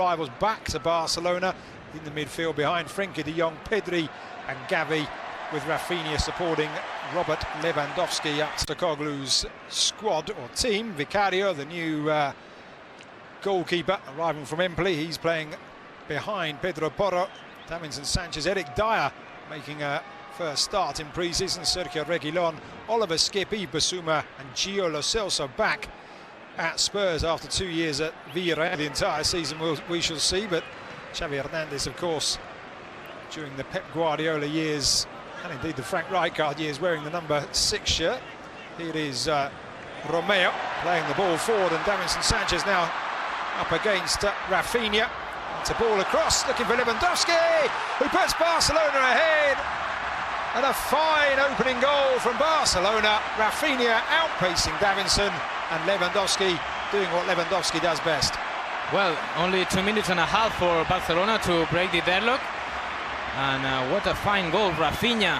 Rivals back to Barcelona in the midfield behind Frenkie de Jong, Pedri and Gavi, with Rafinha supporting Robert Lewandowski. Up to Koglu's squad or team. Vicario, the new goalkeeper, arriving from Empoli. He's playing behind Pedro Porro, Davinson Sanchez, Eric Dyer making a first start in pre-season, Sergio Reguilon, Oliver Skip, Yves Bissouma and Gio Lo Celso back at Spurs after 2 years at Villarreal. The entire season we shall see, but Xavi Hernandez, of course, during the Pep Guardiola years and indeed the Frank Rijkaard years, wearing the number 6 shirt. Here is Romeo playing the ball forward, and Davinson Sanchez now up against Rafinha. It's a ball across, looking for Lewandowski, who puts Barcelona ahead. And a fine opening goal from Barcelona. Rafinha outpacing Davinson, and Lewandowski doing what Lewandowski does best. Well, only 2 minutes and a half for Barcelona to break the deadlock. And what a fine goal. Rafinha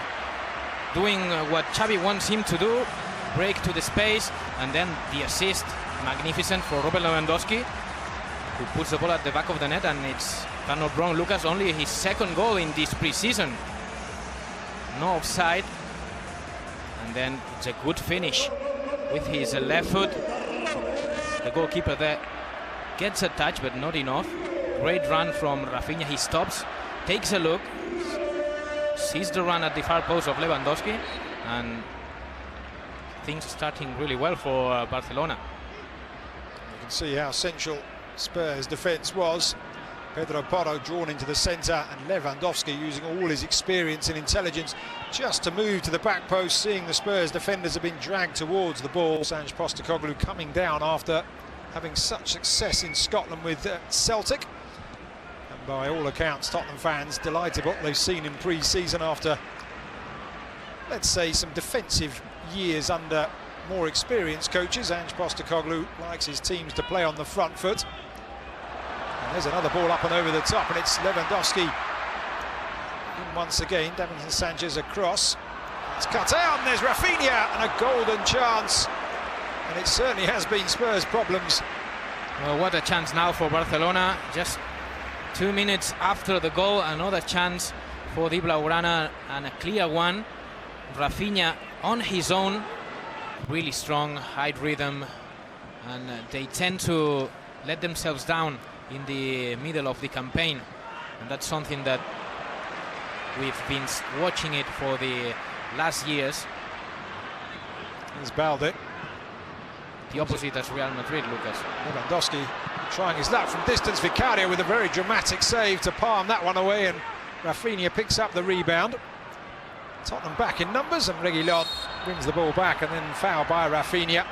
doing what Xavi wants him to do, break to the space, and then the assist, magnificent for Robert Lewandowski, who puts the ball at the back of the net. And it's, if I'm not wrong, Lucas, only his second goal in this pre-season. No offside, and then it's a good finish with his left foot. The goalkeeper there gets a touch, but not enough. Great run from Rafinha. He stops, takes a look, sees the run at the far post of Lewandowski, and things starting really well for Barcelona. You can see how central Spurs' defence was. Pedro Porro drawn into the centre, and Lewandowski using all his experience and intelligence just to move to the back post, seeing the Spurs defenders have been dragged towards the ball. Ange Postecoglou coming down after having such success in Scotland with Celtic. And by all accounts, Tottenham fans delighted what they've seen in pre-season after, let's say, some defensive years under more experienced coaches. Ange Postecoglou likes his teams to play on the front foot. And there's another ball up and over the top, and it's Lewandowski in once again. Davinson Sanchez across. It's cut out, and there's Rafinha, and a golden chance. And it certainly has been Spurs' problems. Well, what a chance now for Barcelona. Just 2 minutes after the goal, another chance for the Blaugrana, and a clear one. Rafinha on his own, really strong, high rhythm, and they tend to let themselves down in the middle of the campaign, and that's something that we've been watching it for the last years. Here's Balde. The opposite as Real Madrid, Lucas. Lewandowski trying his luck from distance. Vicario with a very dramatic save to palm that one away, and Rafinha picks up the rebound. Tottenham back in numbers, and Reguilon brings the ball back, and then foul by Rafinha.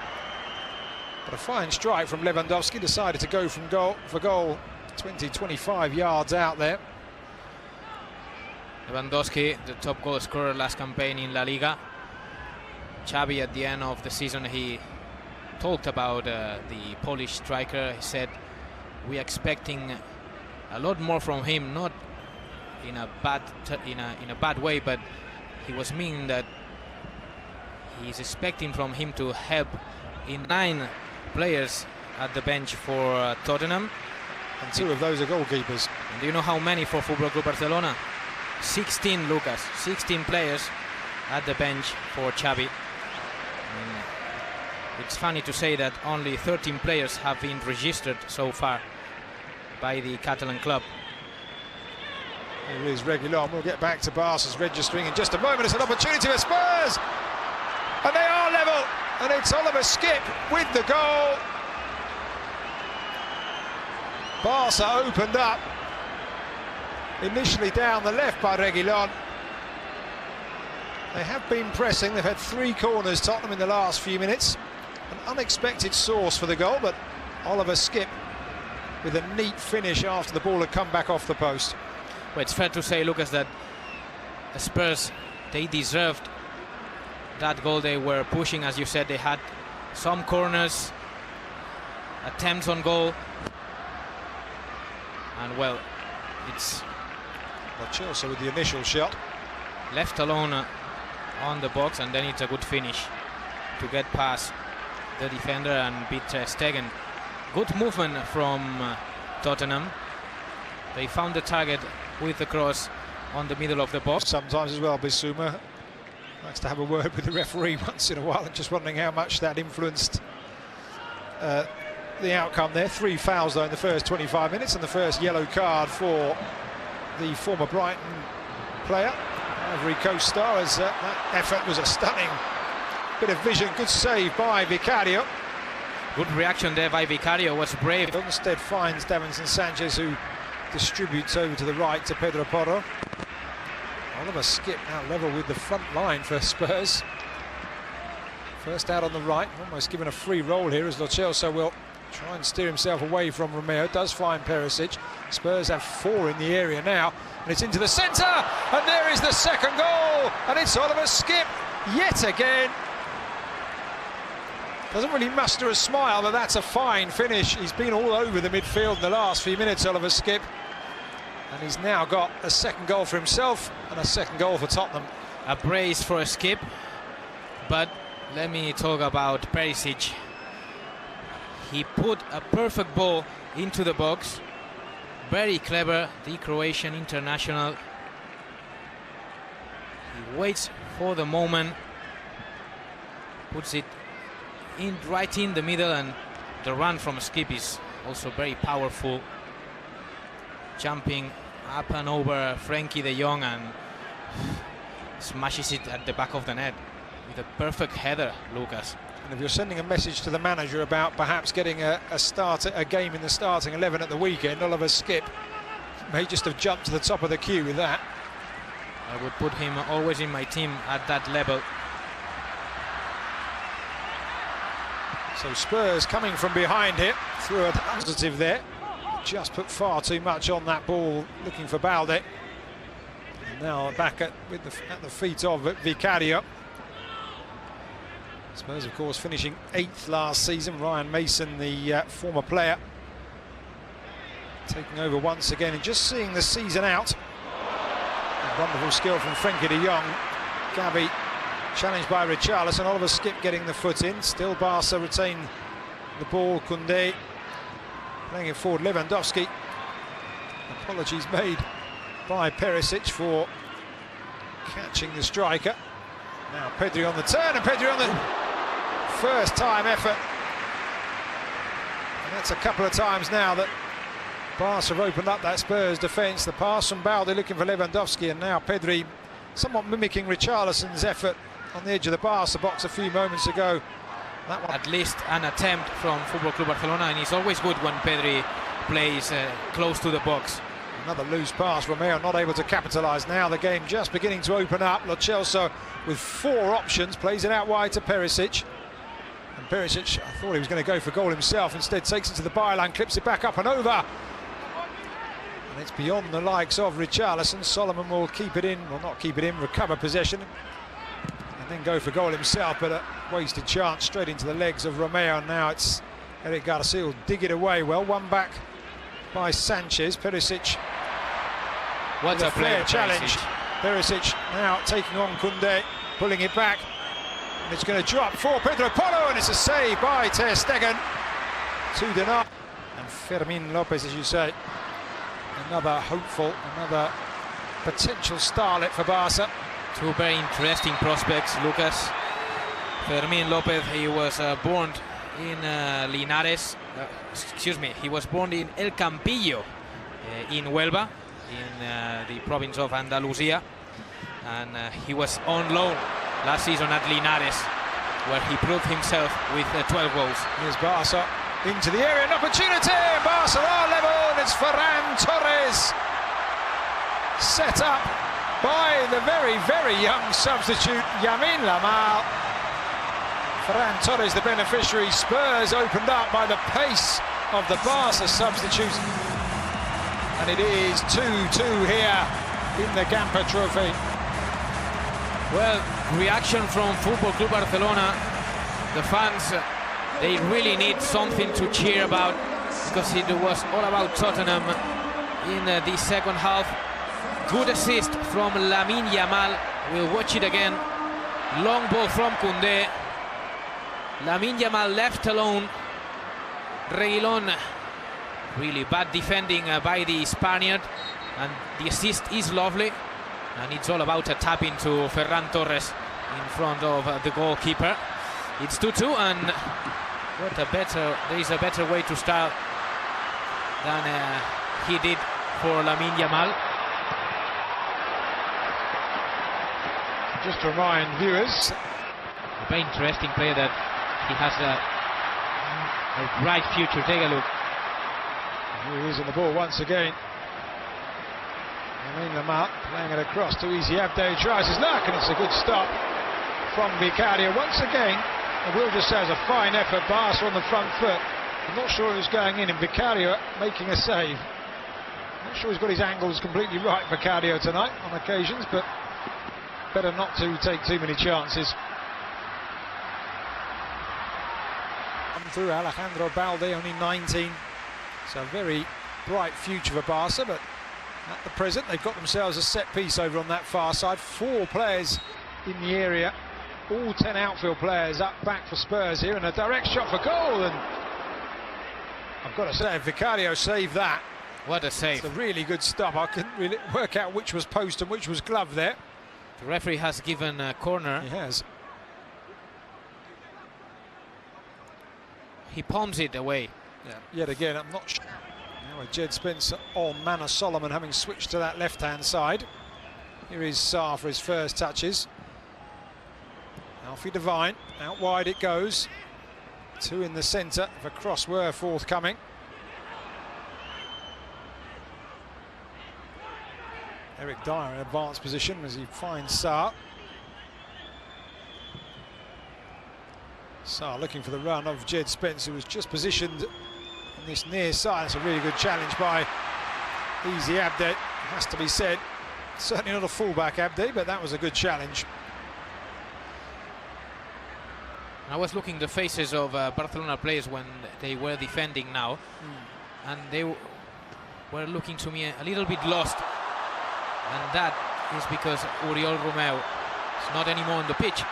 But a fine strike from Lewandowski, decided to go from goal for goal, 20-25 yards out there. Lewandowski, the top goal scorer last campaign in La Liga. Xavi, at the end of the season, he talked about the Polish striker. He said, we're expecting a lot more from him, not in a bad way, but he was meaning that he's expecting from him to help in 9 players at the bench for Tottenham, and 2 of those are goalkeepers. And do you know how many for Football Club Barcelona? 16, Lucas. 16 players at the bench for Xavi. And it's funny to say that only 13 players have been registered so far by the Catalan club. Here is Reguilon. We'll get back to Barca's registering in just a moment. It's an opportunity for Spurs, and they are level. And it's Oliver Skip with the goal. Barca opened up, initially down the left by Reguilon. They have been pressing. They've had 3 corners, Tottenham, in the last few minutes. An unexpected source for the goal, but Oliver Skip with a neat finish after the ball had come back off the post. Well, it's fair to say, Lucas, that Spurs, they deserved that goal. They were pushing, as you said. They had some corners, attempts on goal, and well, it's Chelsea with the initial shot, left alone on the box, and then it's a good finish to get past the defender and beat Ter Stegen. Good movement from Tottenham. They found the target with the cross on the middle of the box. Sometimes as well, Bissouma likes to have a word with the referee once in a while. I'm just wondering how much that influenced the outcome there. 3 fouls though in the first 25 minutes, and the first yellow card for the former Brighton player, Ivory Coast star, as that effort was a stunning bit of vision. Good save by Vicario. Good reaction there by Vicario, was brave. Instead finds Davinson Sanchez, who distributes over to the right to Pedro Porro. Oliver Skipp now level with the front line for Spurs. First out on the right, almost given a free roll here as Lo Celso will try and steer himself away from Romeo. Does find Perisic. Spurs have 4 in the area now, and it's into the centre, and there is the second goal, and it's Oliver Skipp yet again. Doesn't really muster a smile, but that's a fine finish. He's been all over the midfield in the last few minutes, Oliver Skipp, and he's now got a second goal for himself and a second goal for Tottenham. A brace for a Skipp, but let me talk about Perisic. He put a perfect ball into the box. Very clever, the Croatian international. He waits for the moment, puts it in right in the middle, and the run from Skipp is also very powerful. Jumping up and over Frenkie de Jong and smashes it at the back of the net with a perfect header, Lucas. And if you're sending a message to the manager about perhaps getting a game in the starting 11 at the weekend, Oliver Skipp may just have jumped to the top of the queue with that. I would put him always in my team at that level. So Spurs coming from behind here through a positive there. Just put far too much on that ball, looking for Balde. And now back at the feet of Vicario. Spurs, of course, finishing 8th last season. Ryan Mason, the former player, taking over once again and just seeing the season out. A wonderful skill from Frenkie de Jong. Gavi challenged by Richarlison. Oliver Skipp getting the foot in. Still Barca retain the ball. Koundé playing it forward. Lewandowski. Apologies made by Perisic for catching the striker. Now Pedri on the turn, and Pedri on the first time effort. And that's a couple of times now that Barca have opened up that Spurs defence. The pass from Balde looking for Lewandowski, and now Pedri somewhat mimicking Richarlison's effort on the edge of the Barca box a few moments ago. That one. At least an attempt from Football Club Barcelona, and it's always good when Pedri plays close to the box. Another loose pass. Romeo not able to capitalise. Now the game just beginning to open up. Lo Celso with 4 options, plays it out wide to Perisic. And Perisic, I thought he was going to go for goal himself, instead takes it to the byline, clips it back up and over. And it's beyond the likes of Richarlison. Solomon will keep it in, well, not keep it in, recover possession, and then go for goal himself, but a wasted chance straight into the legs of Romeo. Now it's Eric Garcia will dig it away well. One back by Sanchez. Perisic. What a player challenge. Perisic now taking on Koundé, pulling it back, and it's going to drop for Pedro Porro, and it's a save by Ter Stegen to deny. And Fermin Lopez, as you say, another hopeful, another potential starlet for Barca. 2 very interesting prospects, Lucas. Fermin Lopez, he was born in Linares, he was born in El Campillo in Huelva, in the province of Andalusia, and he was on loan last season at Linares, where he proved himself with 12 goals. Here's Barca into the area, an opportunity, Barca are level, and it's Ferran Torres, set up by the very, very young substitute Yamin Lamal. Ferran Torres the beneficiary. Spurs opened up by the pace of the Barca substitute, and it is 2-2 here in the Gamper Trophy. Well, reaction from Football Club Barcelona. The fans, they really need something to cheer about, because it was all about Tottenham in the second half. Good assist from Lamine Yamal. We'll watch it again. Long ball from Koundé. Lamine Yamal left alone. Reguilón Really bad defending by the Spaniard, and the assist is lovely, and it's all about a tap into Ferran Torres in front of the goalkeeper. It's 2-2, and there is a better way to start than he did for Lamine Yamal. Just to remind viewers, A very interesting player that he has a bright future. Take a look. here he is on the ball once again. Lamine Yamal playing it across to Easy Abde, tries his luck, and it's a good stop from Vicario. Once again, I will just say, it's a fine effort, Barca on the front foot. I'm not sure it was going in, and Vicario making a save. I'm not sure he's got his angles completely right, Vicario, tonight on occasions, but better not to take too many chances. Come through Alejandro Balde, only 19, so a very bright future for Barca, but at the present they've got themselves a set piece over on that far side. 4 players in the area, all 10 outfield players up back for Spurs here, and a direct shot for goal, and I've got to say, Vicario saved that. What a save. It's a really good stop. I couldn't really work out which was post and which was glove there. The referee has given a corner. He has. He palms it away. Yeah. Yet again, I'm not sure. Now with Jed Spence on, Manor Solomon having switched to that left-hand side. Here is Sarr for his first touches. Alfie Devine, out wide it goes. 2 in the centre, if a cross were forthcoming. Eric Dyer in advanced position as he finds Sarr. Sarr looking for the run of Jed Spence, who was just positioned on this near side. It's a really good challenge by Easy Abde, has to be said. Certainly not a fullback, Abde, but that was a good challenge. I was looking at the faces of Barcelona players when they were defending now, and they were looking to me a little bit lost, and that is because Oriol Romeu is not anymore on the pitch.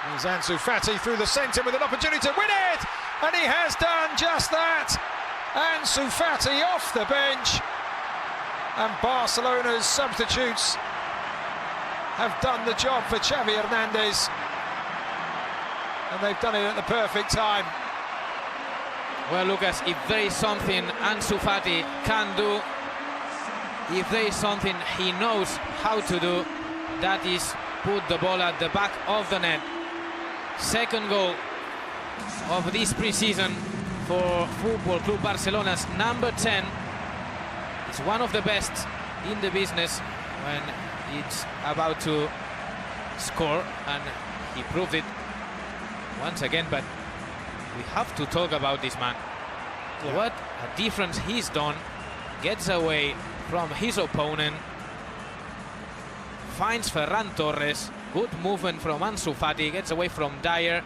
Here's Ansu Fati through the centre with an opportunity to win it, and he has done just that. Ansu Fati off the bench, and Barcelona's substitutes have done the job for Xavi Hernandez. And they've done it at the perfect time. Well, Lucas, if there is something Ansu Fati can do, if there is something he knows how to do, that is put the ball at the back of the net. Second goal of this pre-season for Football Club Barcelona's number 10. It's one of the best in the business when it's about to score, and he proved it once again. But we have to talk about this man. Yeah. What a difference he's done. Gets away from his opponent, finds Ferran Torres. Good movement from Ansu Fati, gets away from Dyer,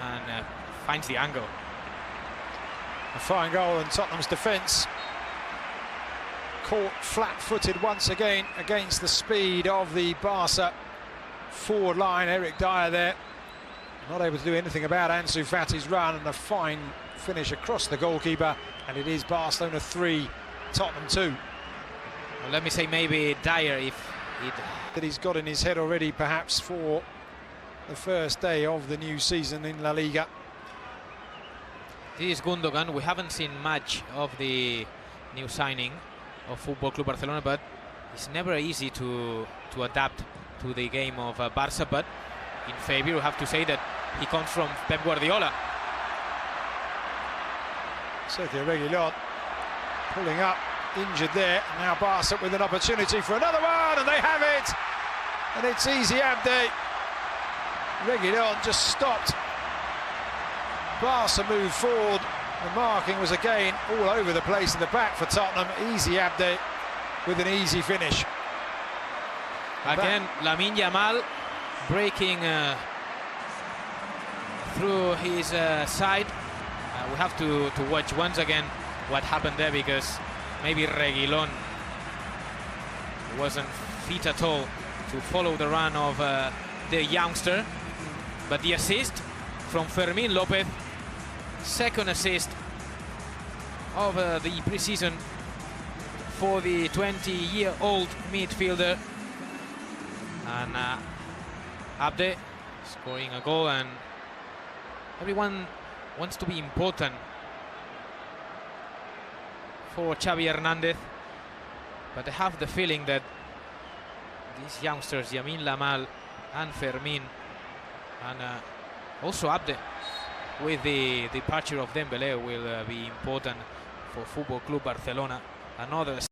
and finds the angle. A fine goal, and Tottenham's defence caught flat-footed once again against the speed of the Barca forward line. Eric Dyer there, not able to do anything about Ansu Fati's run, and a fine finish across the goalkeeper, and it is Barcelona 3, Tottenham 2. Well, let me say maybe Dyer, if that he's got in his head already, perhaps, for the first day of the new season in La Liga. This is Gundogan. We haven't seen much of the new signing of Football Club Barcelona, but it's never easy to adapt to the game of Barca. But in favor, we have to say that he comes from Pep Guardiola. Sergio Reguilon pulling up, injured there. Now Barca with an opportunity for another one, and they have it. And it's Easy Abde. Reguilon just stopped. Barca moved forward. The marking was again all over the place in the back for Tottenham. Easy Abde with an easy finish. Again, Lamine Yamal breaking through his side. We have to watch once again what happened there, because maybe Reguilon wasn't fit at all to follow the run of the youngster. But the assist from Fermín López, second assist of the pre-season for the 20-year-old midfielder. And Abde scoring a goal, and everyone wants to be important for Xavi Hernandez, but I have the feeling that these youngsters, Yamin Lamal and Fermin, and also Abde, with the departure of Dembélé, will be important for Football Club Barcelona. Another